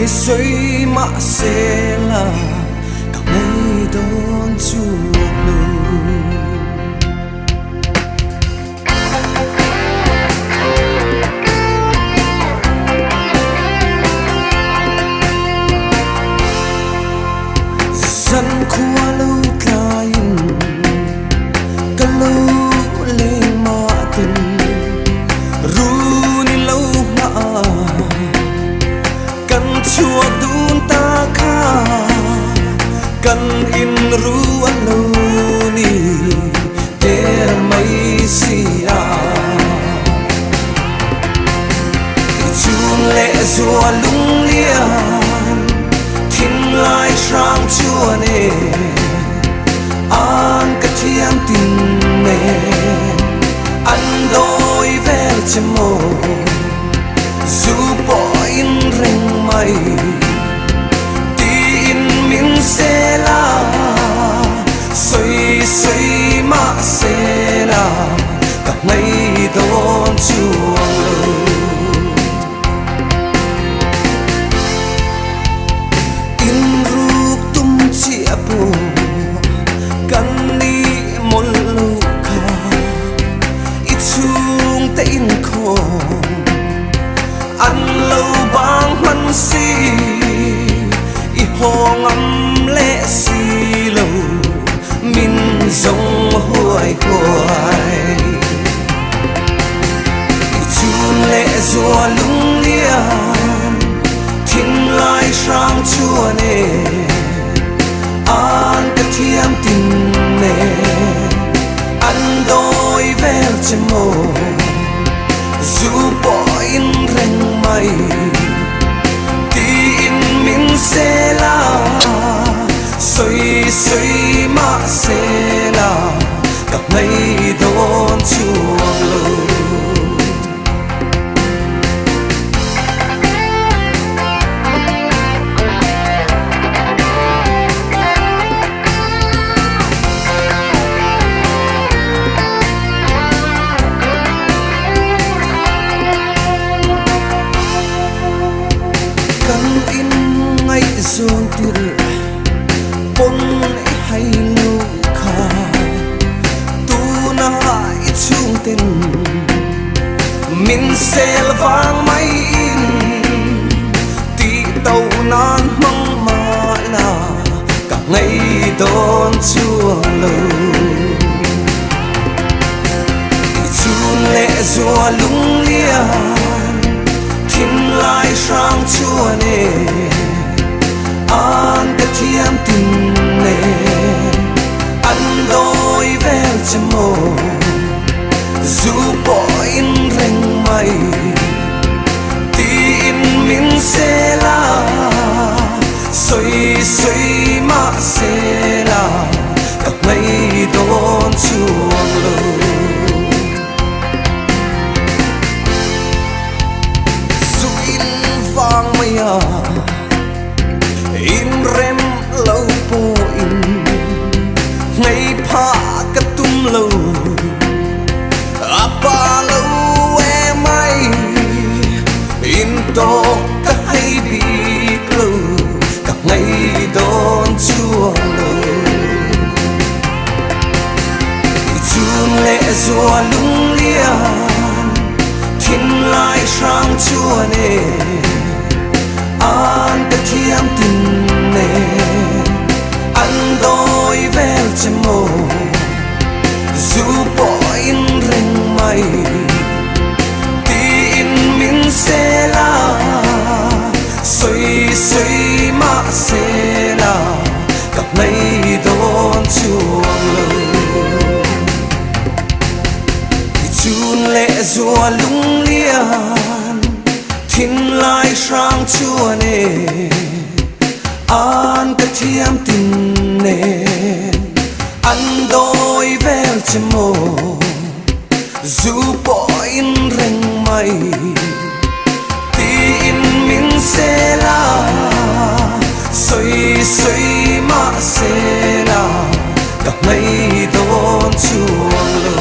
suy mã sẽ là cả ngày đón chuộc dân khoa lâu tlain cả lâu lên mà tình ru ni lâu ngã cần chua đun ta kha cần in ru anh lâu ni để mấy xia chun lệ rùa lung liang thiên lai sang chua nè an cả thiang tình nè anh đôi vẻ chăm mồ dù bỏ in rừng mây tin mình sẽ là xoay xoay mà sẽ là cả ngày đón chuaกันนี้มนลูกคาอีช่วงแต่อินคออันเล่าบางมันสีอีหองอำและสีเล่ามินทรงห้วยกวยอีชูนและจัวลุงเลียนทิ้งลายช่างชั่วเน่an cả thiam tình nè anh đôi vẻ chăm mồ dù bỏ in rừng mây tin mình sẽ là xoay xoay mà sẽ là cả ngày đón chuộc lâu zon tir pon hay lu kha tu na hai chung ten min sel vang mai in ti tàu nan mong ma la cả ngày đón chua lâu chun lệ rùa lung liang thiên lai sang chua nè an cả thiam tình nè anh đôi vẻ chăm mồ dù bỏ in rừng mây tin mình sẽ là xoay xoay mà sẽ là cả ngày đón chuộc lâu dù in vang mây à in rem lâu po in ngày pha cắt tum lâu apa lâu em ai in to cả hay bị lâu cả ngày đón chua lâu chun lệ rùa lung liang thiên lai sang chua nè an cả thiam tình nè anh đôi vẻ chăm mồ dù bỏ in rừng mây tin mình sẽ là xoay xoay mà sẽ là cả ngày đón chuộc lâu chun lệ rùa lung liang thiên lai sang chua nè an cả thiam tình nè anh đôi vẻ chăm mồ dù bỏ in rừng mây tin mình sẽ là xoay xoay mà sẽ là cả ngày đón chuộc lâu